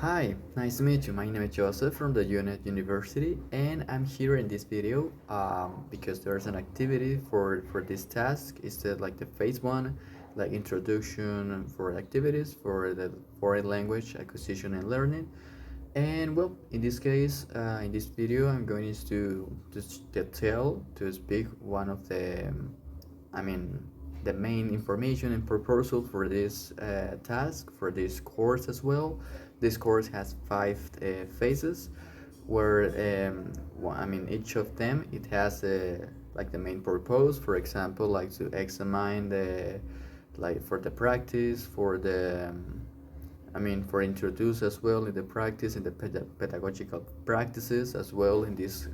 Hi, nice to meet you. My name is Joseph from the UNED University, and I'm here in this video because there's an activity for this task. It's like the phase one, like introduction for activities for the foreign language acquisition and learning. And well, in this case, in this video, I'm going to tell to speak one of the I mean, the main information and proposal for this task, for this course as well. This course has five phases, where each of them it has like the main purpose. For example, like to examine the like for the practice, for the for introduce as well in the practice in the pedagogical practices as well in this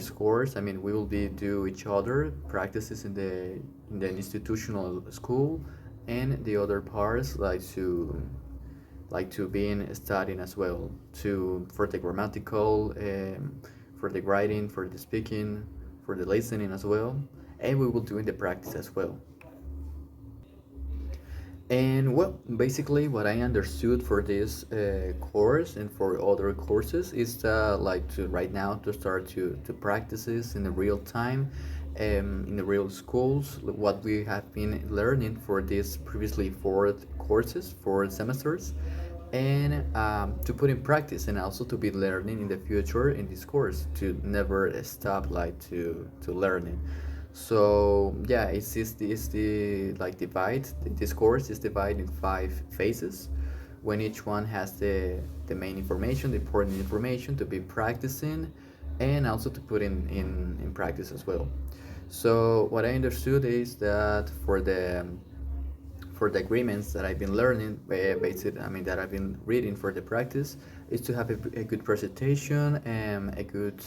course. We will be do each other practices in the institutional school, and the other parts like to be in studying as well to for the grammatical, for the writing, for the speaking, for the listening as well, and we will do in the practice as well. And well, basically, what I understood for this course and for other courses is like to right now to start to practices in the real time, in the real schools, what we have been learning for these previously four courses, 4 semesters, and to put in practice and also to be learning in the future in this course to never stop like to learning. So yeah, it's the like divide. This course is divided in 5 phases, when each one has the main information, the important information to be practicing, and also to put in practice as well. So what I understood is that for the agreements that I've been learning, that I've been reading for the practice, is to have a good presentation and a good,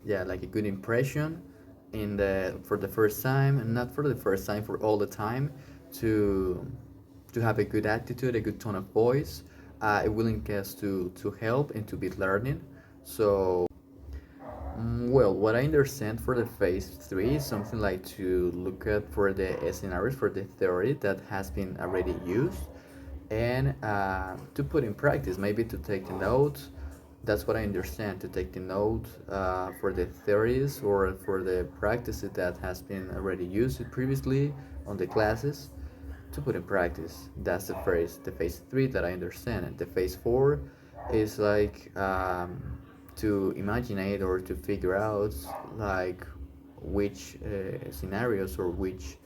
like a good impression in the for the first time, and not for the first time, for all the time, to to have a good attitude, a good tone of voice, a willingness to help and to be learning. So well, what I understand for the phase three is something like to look at for the scenarios for the theory that has been already used, and to put in practice, maybe to take the notes. That's what I understand, to take the note for the theories or for the practices that has been already used previously on the classes, to put in practice. That's the phase three that I understand. And the phase four is like to imagine it or to figure out like which scenarios or which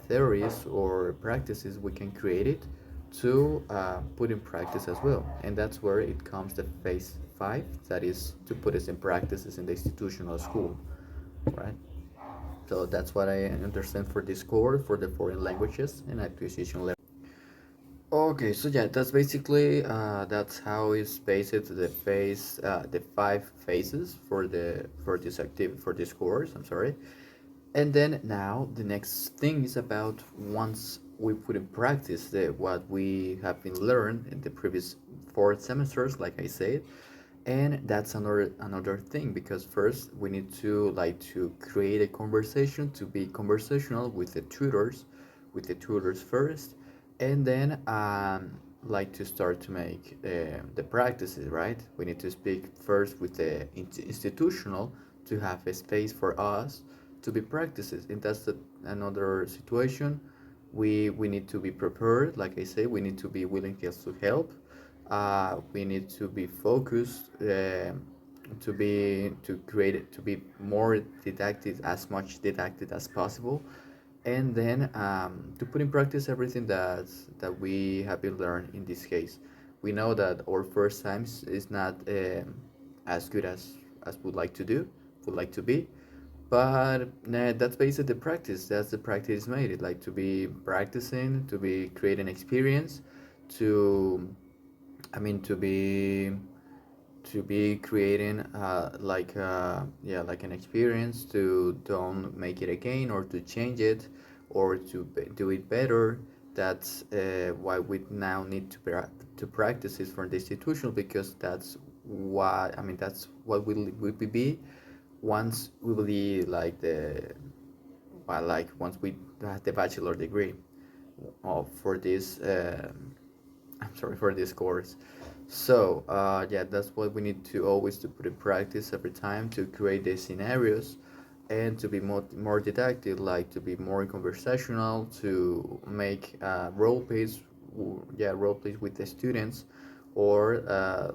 theories or practices we can create it to put in practice as well. And that's where it comes the phase five, that is to put it in practices in the institutional school, right? So that's what I understand for this course for the foreign languages and acquisition level. Okay, so yeah, that's basically that's how it's based the phase, the 5 phases for this active for this course. I'm sorry. And then now the next thing is about once we put in practice what we have been learned in the previous 4 semesters, like I said, and that's another thing, because first we need to like to create a conversation, to be conversational with the tutors first, and then like to start to make the practices, right? We need to speak first with the institutional to have a space for us to be practices, and that's another situation. We need to be prepared, like I say, we need to be willing just to help. We need to be focused, to create it, to be more didactic, as much didactic as possible, and then to put in practice everything that we have been learned in this case. We know that our first times is not as good as would like to be, but that's basically the practice. That's the practice made it, like to be practicing, to be creating experience, to to be creating like an experience, to don't make it again or to change it or to do it better. That's why we now need to practice it for the institutional, because that's what will be once we will be like the well, like once we have the bachelor degree for this sorry, for this course. So yeah, that's what we need to always to put in practice every time, to create the scenarios and to be more didactic, like to be more conversational, to make role plays, yeah, role plays with the students, or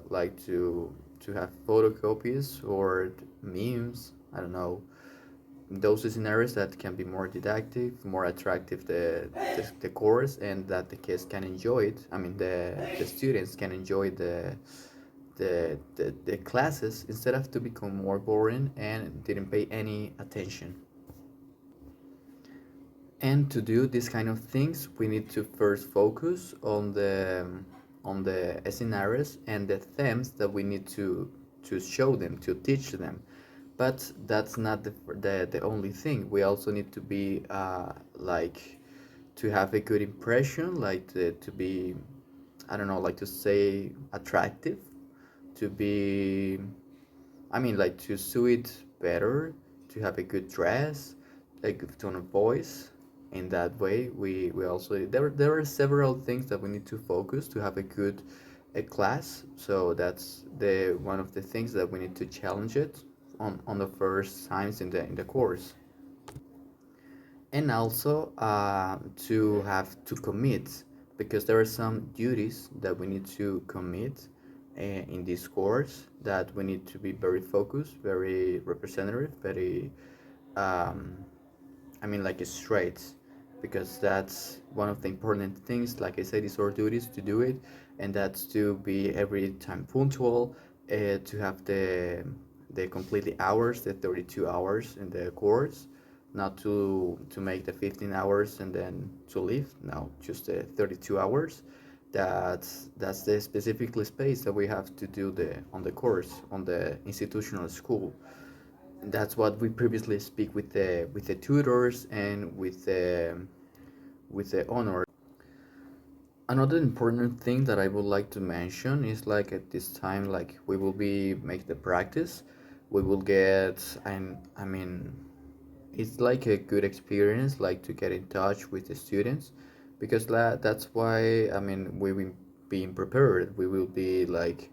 like to have photocopies or memes. I don't know, those scenarios that can be more didactic, more attractive the course, and that the kids can enjoy it. I mean, the students can enjoy the classes instead of to become more boring and didn't pay any attention. And to do this kind of things, we need to first focus on the scenarios and the themes that we need to show them, to teach them. But that's not the only thing. We also need to be like to have a good impression, like to be, I don't know, like to say attractive, to be, I mean, like to suit better, to have a good dress, a good tone of voice. In that way, we also there are several things that we need to focus to have a good a class. So that's the one of the things that we need to challenge it on the first times in the course, and also to have to commit, because there are some duties that we need to commit in this course, that we need to be very focused, very representative, very um, I mean, like straight, because that's one of the important things. Like I said, it's our duties to do it, and that's to be every time punctual, to have the completely hours, the 32 hours in the course, not to make the 15 hours and then to leave. No, just the 32 hours. That's the specifically space that we have to do the on the course on the institutional school. That's what we previously speak with the tutors and with the honor. Another important thing that I would like to mention is like at this time, like we will be make the practice, we will get, and I mean, it's like a good experience, like to get in touch with the students, because that's why I mean we will being prepared. We will be like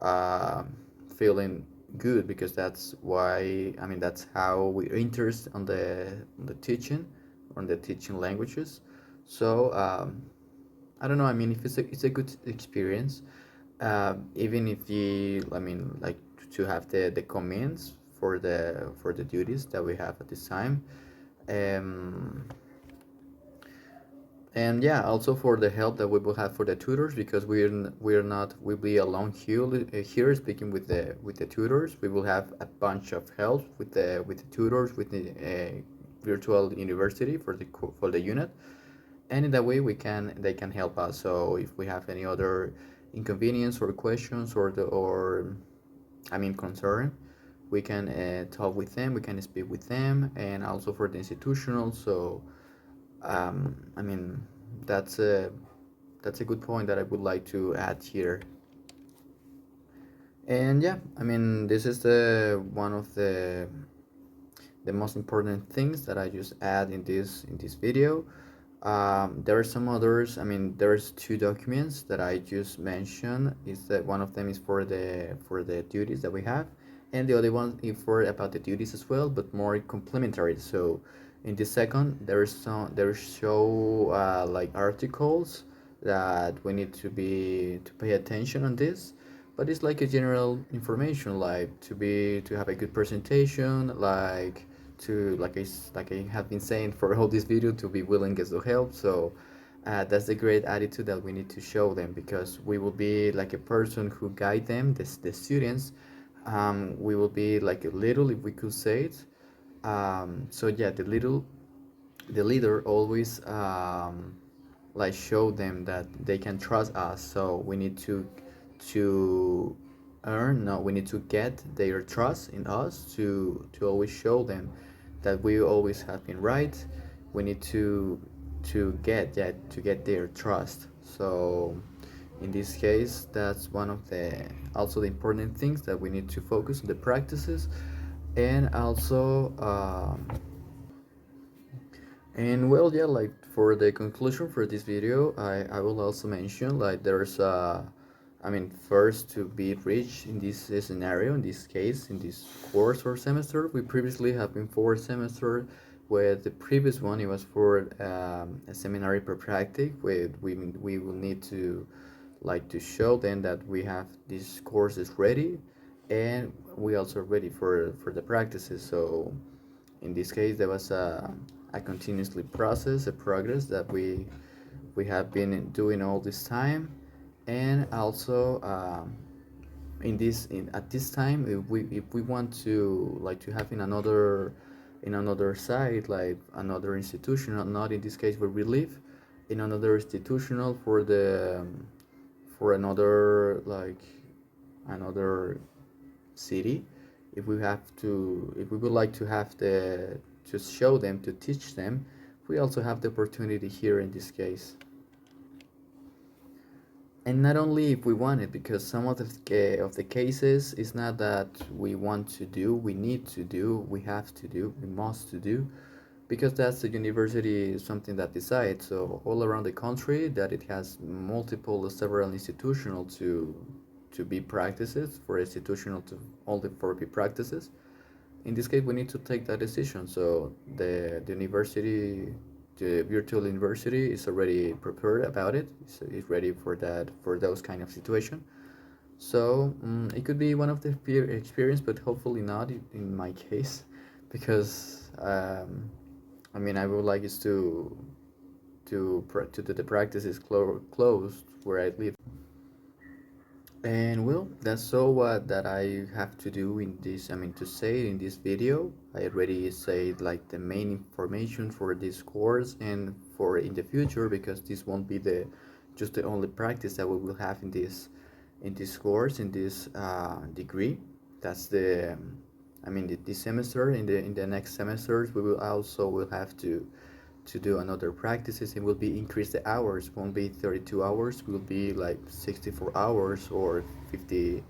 uh, feeling good, because that's why I mean that's how we interest on the teaching, on the teaching languages. So I don't know. I mean, if it's a good experience, even if you, I mean, like to have the comments for the duties that we have at this time, um, and yeah, also for the help that we will have for the tutors, because we're not we'll be alone here speaking with the tutors. We will have a bunch of help with the tutors, with the virtual university for the unit, and in that way they can help us. So if we have any other inconvenience or questions or I mean concern, we can talk with them, we can speak with them, and also for the institutional. So I mean that's a that's a good point that I would like to add here. And yeah, I mean this is the one of the most important things that I just add in this video. There are some others. I mean, there's two documents that I just mentioned. Is that one of them is for the duties that we have, and the other one is for about the duties as well, but more complementary. So, in this second, there's so like articles that we need to pay attention on this, but it's like a general information, like to have a good presentation, like to like I have been saying for all this video, to be willing as to help. So that's the great attitude that we need to show them, because we will be like a person who guide them, the students. We will be like a little, if we could say it. So yeah, the leader always like show them that they can trust us. So we need to earn, no, we need to get their trust in us, to always show them that we always have been right. We need to get that, to get their trust. So in this case, that's one of the also the important things that we need to focus on the practices. And also and well, yeah, like for the conclusion for this video, I will also mention like there's I mean, first to be reached in this scenario, in this case, in this course or semester, we previously have been 4 semesters. Where the previous one it was for a seminary per practic, where we will need to like to show them that we have these courses ready, and we also ready for the practices. So in this case, there was a continuously process, a progress that we have been doing all this time, and also at this time, if we want to like to have in another site, like another institutional, not in this case where we live, in another institutional for the for another like another city, if we would like to have the to show them, to teach them, we also have the opportunity here in this case. And not only if we want it, because some of the cases is not that we want to do, we need to do, we have to do, we must to do, because that's the university something that decides. So all around the country, that it has multiple several institutional to be practices for institutional to all the for be practices. In this case, we need to take that decision. So the university, the virtual university is already prepared about it. It's ready for that, for those kind of situation. So it could be one of the experience, but hopefully not in my case, because I mean, I would like is to do the practices closed where I live. And well, that's all what that I have to do in this, I mean, to say in this video. I already said like the main information for this course and for in the future, because this won't be the just the only practice that we will have in this course, in this degree. That's the I mean, this semester, in the next semesters, we will have to do another practices. It will be increase the hours, won't be 32 hours, will be like 64 hours or 50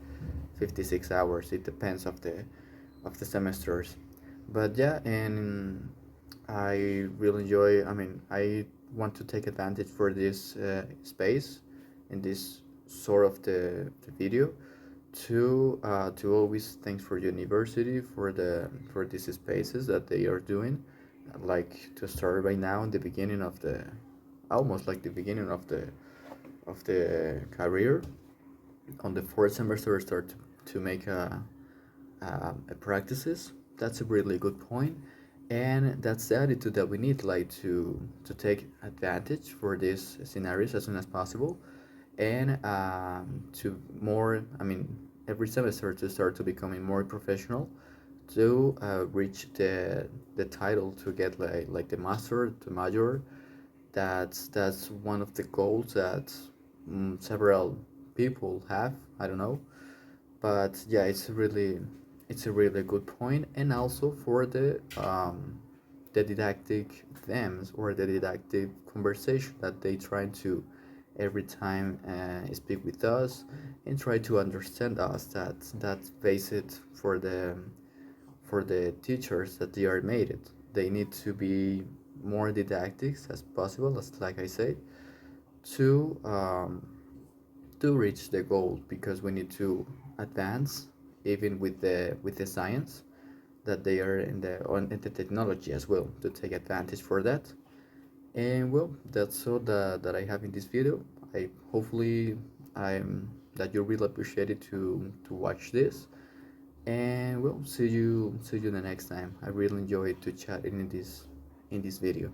56 hours. It depends of the semesters. But yeah, and I really enjoy, I mean, I want to take advantage for this space in this sort of the video to always thanks for university for for these spaces that they are doing, like to start right now in the beginning of the almost like the beginning of the career. On the fourth semester start to make a practices. That's a really good point, and that's the attitude that we need, like to take advantage for these scenarios as soon as possible, and to more, I mean, every semester to start to becoming more professional, to reach the title, to get like the master, the major. That's one of the goals that several people have. I don't know, but yeah, it's a really good point. And also for the didactic themes or the didactic conversation that they try to every time speak with us and try to understand us. That's basic for the teachers that they are made it. They need to be more didactic as possible, as like I said, to to reach the goal, because we need to advance even with the science that they are in in the technology as well, to take advantage for that. And well, that's all that I have in this video. I hopefully I'm that you really appreciate it to watch this. And we'll see you the next time. I really enjoyed to chat in this video.